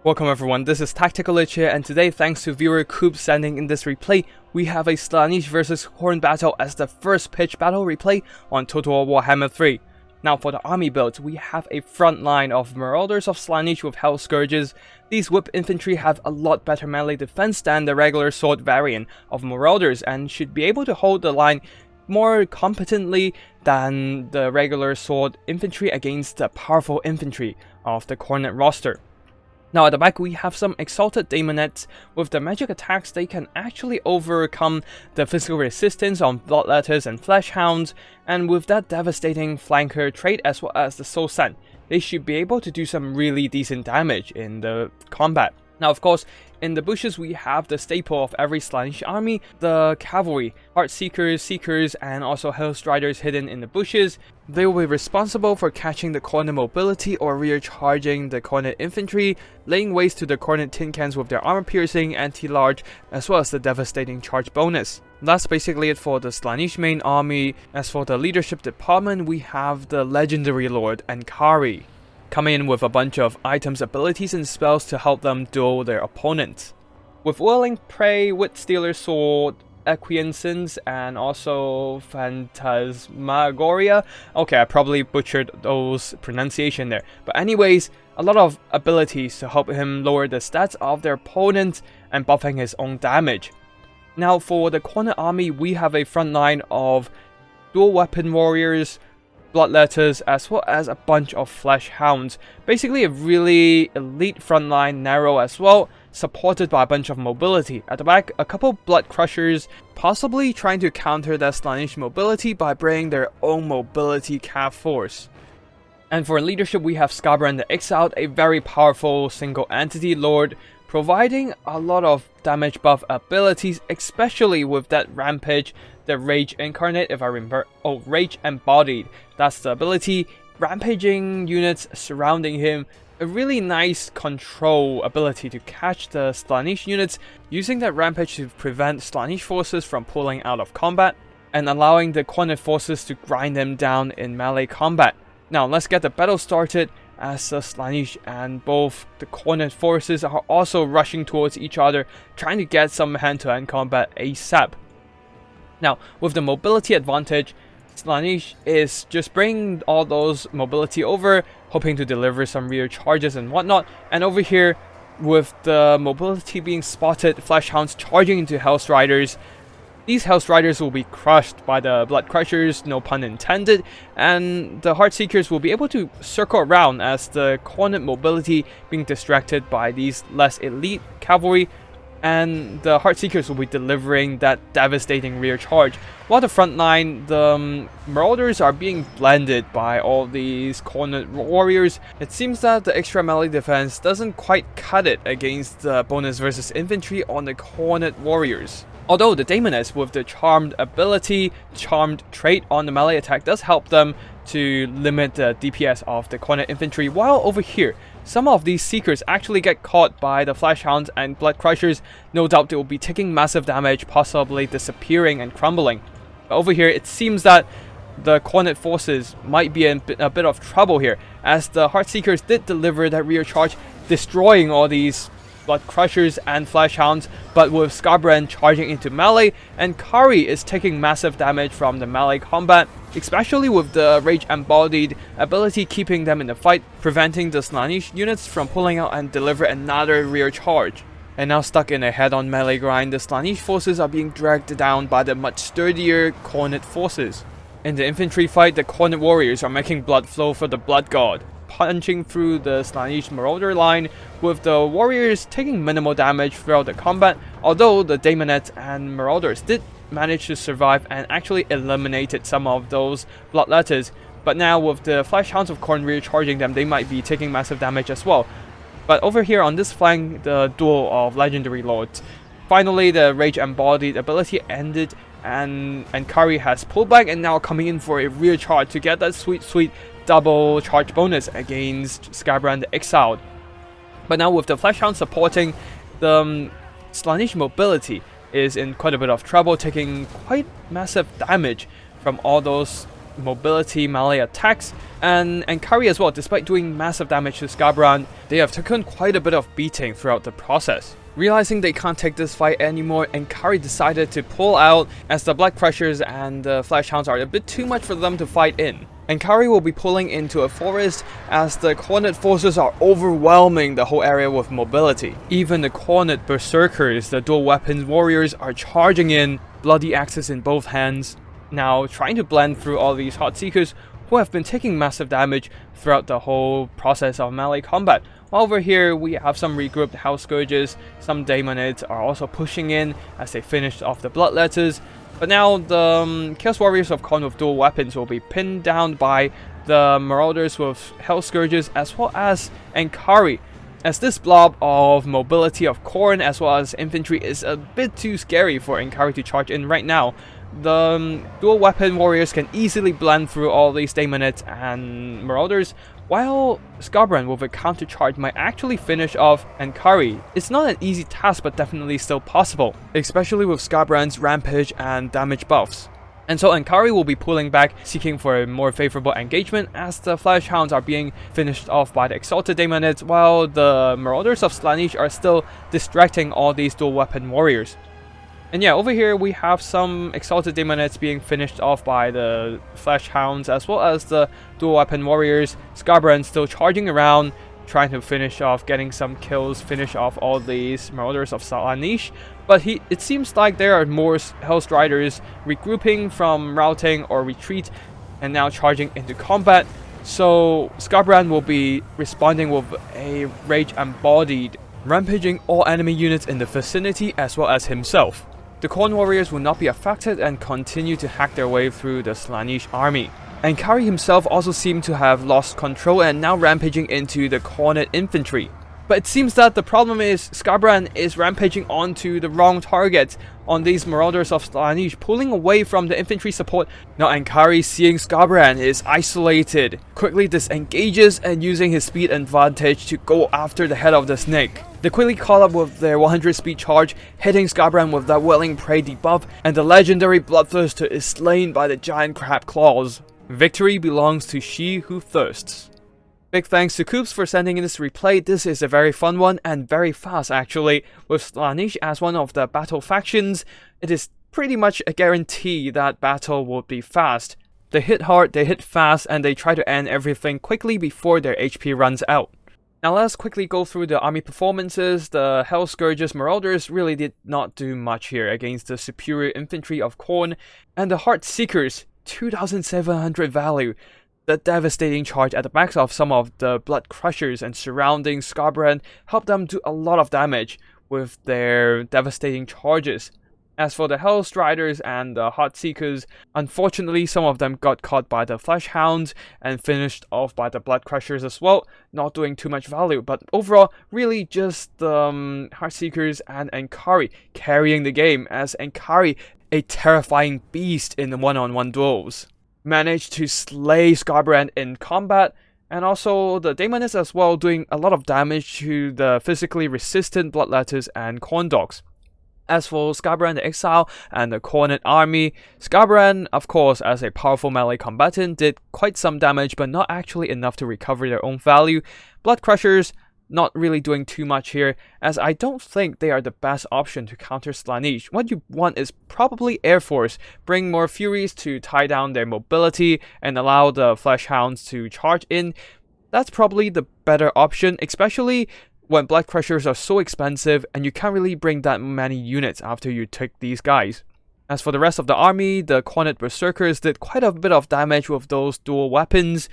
Welcome everyone, this is Tactical Lich here, and today, thanks to viewer Coop sending in this replay, we have a Slaanesh vs Khorne battle as the first pitch battle replay on Total War Warhammer 3. Now for the army builds, we have a front line of Marauders of Slaanesh with Hell Scourges. These whip infantry have a lot better melee defense than the regular sword variant of Marauders and should be able to hold the line more competently than the regular sword infantry against the powerful infantry of the Khorne roster. Now at the back we have some Exalted Daemonettes. With the magic attacks they can actually overcome the physical resistance on Bloodletters and Fleshhounds, and with that devastating flanker trait as well as the Soul Sand, they should be able to do some really decent damage in the combat. Now of course, in the bushes we have the staple of every Slaanesh army, the cavalry, Heartseekers, Seekers, and also Hellstriders hidden in the bushes. They will be responsible for catching the Khorne mobility or rear charging the Khorne infantry, laying waste to the Khorne tin cans with their armor piercing, anti-large, as well as the devastating charge bonus. That's basically it for the Slaanesh main army. As for the leadership department, we have the legendary lord Ankari, coming in with a bunch of items, abilities, and spells to help them duel their opponents. With Whirling Prey, Witstealer Sword, Acquiescence, and also Phantasmagoria. Okay, I probably butchered those pronunciation there. But anyways, a lot of abilities to help him lower the stats of their opponent and buffing his own damage. Now for the Khorne army, we have a front line of dual weapon warriors, Bloodletters, as well as a bunch of Fleshhounds. Basically a really elite front line, narrow as well, supported by a bunch of mobility. At the back, a couple Blood Crushers, possibly trying to counter that Slaanesh mobility by bringing their own mobility cav force. And for leadership, we have Skarbrand the Exiled, a very powerful single entity lord, providing a lot of damage buff abilities, especially with that Rampage, the Rage Incarnate, if I remember. Oh, Rage Embodied. That's the ability. Rampaging units surrounding him. A really nice control ability to catch the Slaanesh units, using that Rampage to prevent Slaanesh forces from pulling out of combat, and allowing the Khorne forces to grind them down in melee combat. Now let's get the battle started, as the Slaanesh and both the Khorne forces are also rushing towards each other, trying to get some hand-to-hand combat ASAP. Now, with the mobility advantage, Slaanesh is just bringing all those mobility over, hoping to deliver some rear charges and whatnot. And over here, with the mobility being spotted, Fleshhounds charging into Hellstriders. These Hellstriders will be crushed by the Blood Crushers, no pun intended, and the Heartseekers will be able to circle around as the Khorne mobility being distracted by these less elite cavalry, and the Heartseekers will be delivering that devastating rear charge. While the front line, the Marauders are being blended by all these Khorne warriors. It seems that the extra melee defense doesn't quite cut it against the bonus versus infantry on the Khorne warriors. Although the Daemonettes with the Charmed ability, Charmed trait on the melee attack does help them to limit the DPS of the Khorne infantry, while over here, some of these Seekers actually get caught by the Fleshhounds and Blood Crushers. No doubt they will be taking massive damage, possibly disappearing and crumbling. But over here, it seems that the Khorne forces might be in a bit of trouble here, as the Heartseekers did deliver that rear charge, destroying all these Blood Crushers and Fleshhounds, but with Skarbrand charging into melee, and Kari is taking massive damage from the melee combat, especially with the Rage Embodied ability keeping them in the fight, preventing the Slaanesh units from pulling out and deliver another rear charge. And now stuck in a head-on melee grind, the Slaanesh forces are being dragged down by the much sturdier Khorne forces. In the infantry fight, the Khorne warriors are making blood flow for the Blood God, punching through the Slaanesh Marauder line, with the warriors taking minimal damage throughout the combat, although the Daemonettes and Marauders did manage to survive and actually eliminated some of those Bloodletters. But now with the Fleshhounds of Khorne rear charging them, they might be taking massive damage as well. But over here on this flank, the duel of legendary lords. Finally, the Rage Embodied ability ended, and Kari has pulled back and now coming in for a rear charge to get that sweet double charge bonus against Skarbrand the Exiled. But now with the Fleshhound supporting, the Slaanesh mobility is in quite a bit of trouble, taking quite massive damage from all those mobility melee attacks, and Kari as well. Despite doing massive damage to Skarbrand, they have taken quite a bit of beating throughout the process. Realizing they can't take this fight anymore, Kari decided to pull out, as the Blood Crushers and the Flesh Hounds are a bit too much for them to fight in. Kari will be pulling into a forest as the Khorne forces are overwhelming the whole area with mobility. Even the Khorne Berserkers, the dual weapons warriors, are charging in, bloody axes in both hands, now trying to blend through all these Heartseekers who have been taking massive damage throughout the whole process of melee combat. While over here we have some regrouped Hell Scourges, some Daemonids are also pushing in as they finish off the Bloodletters. But now the Chaos Warriors of Khorne with dual weapons will be pinned down by the Marauders with Hell Scourges as well as Kari, as this blob of mobility of Khorne as well as infantry is a bit too scary for Kari to charge in right now. The dual weapon warriors can easily blend through all these Daemonids and Marauders, while Skarbrand with a counter charge might actually finish off Kari. It's not an easy task, but definitely still possible, especially with Skarbrand's rampage and damage buffs. And so Kari will be pulling back, seeking for a more favorable engagement as the Flesh Hounds are being finished off by the Exalted Daemonids, while the Marauders of Slaanesh are still distracting all these dual weapon warriors. And yeah, over here we have some Exalted Daemonids being finished off by the Flesh Hounds as well as the dual weapon warriors. Skarbrand still charging around, trying to finish off, getting some kills, finish off all these Marauders of Slaanesh. But it seems like there are more Hellstriders regrouping from routing or retreat and now charging into combat. So Skarbrand will be responding with a Rage Embodied, rampaging all enemy units in the vicinity as well as himself. The Khorne warriors will not be affected and continue to hack their way through the Slaanesh army. Kari himself also seemed to have lost control and now rampaging into the Khorne infantry. But it seems that the problem is Skarbrand is rampaging onto the wrong targets on these Marauders of Slaanesh, pulling away from the infantry support. Now Kari, seeing Skarbrand is isolated, quickly disengages and using his speed advantage to go after the head of the snake. They quickly call up with their 100 speed charge, hitting Skarbrand with that Welling Prey debuff, and the legendary Bloodthirster is slain by the giant crab claws. Victory belongs to she who thirsts. Big thanks to Coops for sending in this replay. This is a very fun one and very fast actually. With Slaanesh as one of the battle factions, it is pretty much a guarantee that battle will be fast. They hit hard, they hit fast, and they try to end everything quickly before their HP runs out. Now let's quickly go through the army performances. The Hell Scourges Marauders really did not do much here against the superior infantry of Khorne, and the Heartseekers, 2,700 value. The devastating charge at the backs of some of the Blood Crushers and surrounding Skarbrand helped them do a lot of damage with their devastating charges. As for the Hellstriders and the Heartseekers, unfortunately some of them got caught by the Flesh Hounds and finished off by the Blood Crushers as well, not doing too much value. But overall, really just the Heartseekers and Kari carrying the game, as Kari, a terrifying beast in the one-on-one duels, managed to slay Skarbrand in combat, and also the Daemonids as well, doing a lot of damage to the physically resistant Bloodletters and Khorne dogs. As for Skarbrand the Exile and the Khorne army, Skarbrand, of course, as a powerful melee combatant, did quite some damage, but not actually enough to recover their own value. Blood Crushers, not really doing too much here, as I don't think they are the best option to counter Slaanesh. What you want is probably Air Force, bring more Furies to tie down their mobility and allow the Flesh Hounds to charge in. That's probably the better option, especially when Blood Crushers are so expensive and you can't really bring that many units after you take these guys. As for the rest of the army, the Khorne Berserkers did quite a bit of damage with those dual weapons.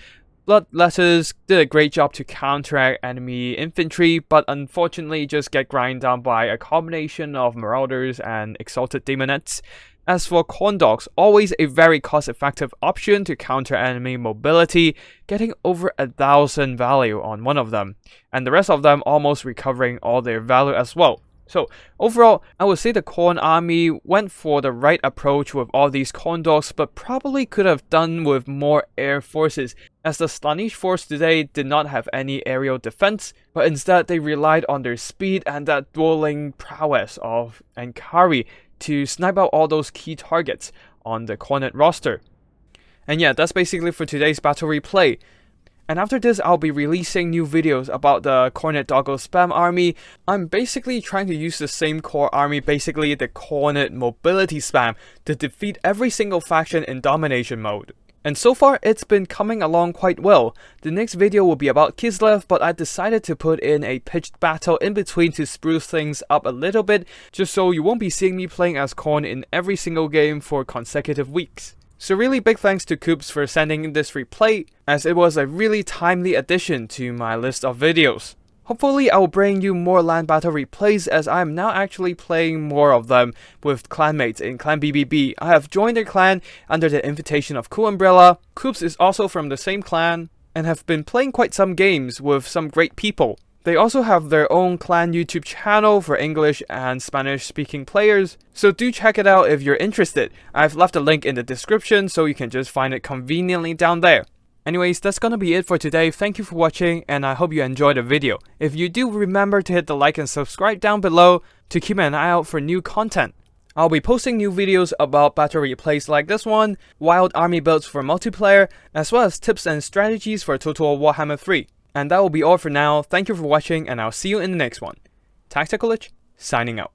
Bloodletters did a great job to counteract enemy infantry, but unfortunately just get ground down by a combination of Marauders and Exalted Daemonids. As for Khorne dogs, always a very cost-effective option to counter enemy mobility, getting over 1,000 value on one of them, and the rest of them almost recovering all their value as well. So overall, I would say the Khorne army went for the right approach with all these Khorne dogs, but probably could have done with more air forces, as the Slaanesh force today did not have any aerial defense, but instead they relied on their speed and that dueling prowess of Kari to snipe out all those key targets on the Khorne roster. And yeah, that's basically for today's battle replay. And after this, I'll be releasing new videos about the Cornet Doggo Spam army. I'm basically trying to use the same core army, basically the Cornet Mobility Spam, to defeat every single faction in domination mode. And so far, it's been coming along quite well. The next video will be about Kislev, but I decided to put in a pitched battle in between to spruce things up a little bit, just so you won't be seeing me playing as Khorne in every single game for consecutive weeks. So really big thanks to Coops for sending in this replay, as it was a really timely addition to my list of videos. Hopefully I will bring you more LAN battle replays, as I am now actually playing more of them with clanmates in Clan BBB. I have joined their clan under the invitation of Cool Umbrella. Coops is also from the same clan, and have been playing quite some games with some great people. They also have their own clan YouTube channel for English and Spanish speaking players, so do check it out if you're interested. I've left a link in the description so you can just find it conveniently down there. Anyways, that's gonna be it for today. Thank you for watching, and I hope you enjoyed the video. If you do, remember to hit the like and subscribe down below to keep an eye out for new content. I'll be posting new videos about battle replays like this one, wild army builds for multiplayer, as well as tips and strategies for Total War Warhammer 3. And that will be all for now. Thank you for watching, and I'll see you in the next one. Tactical Lich, signing out.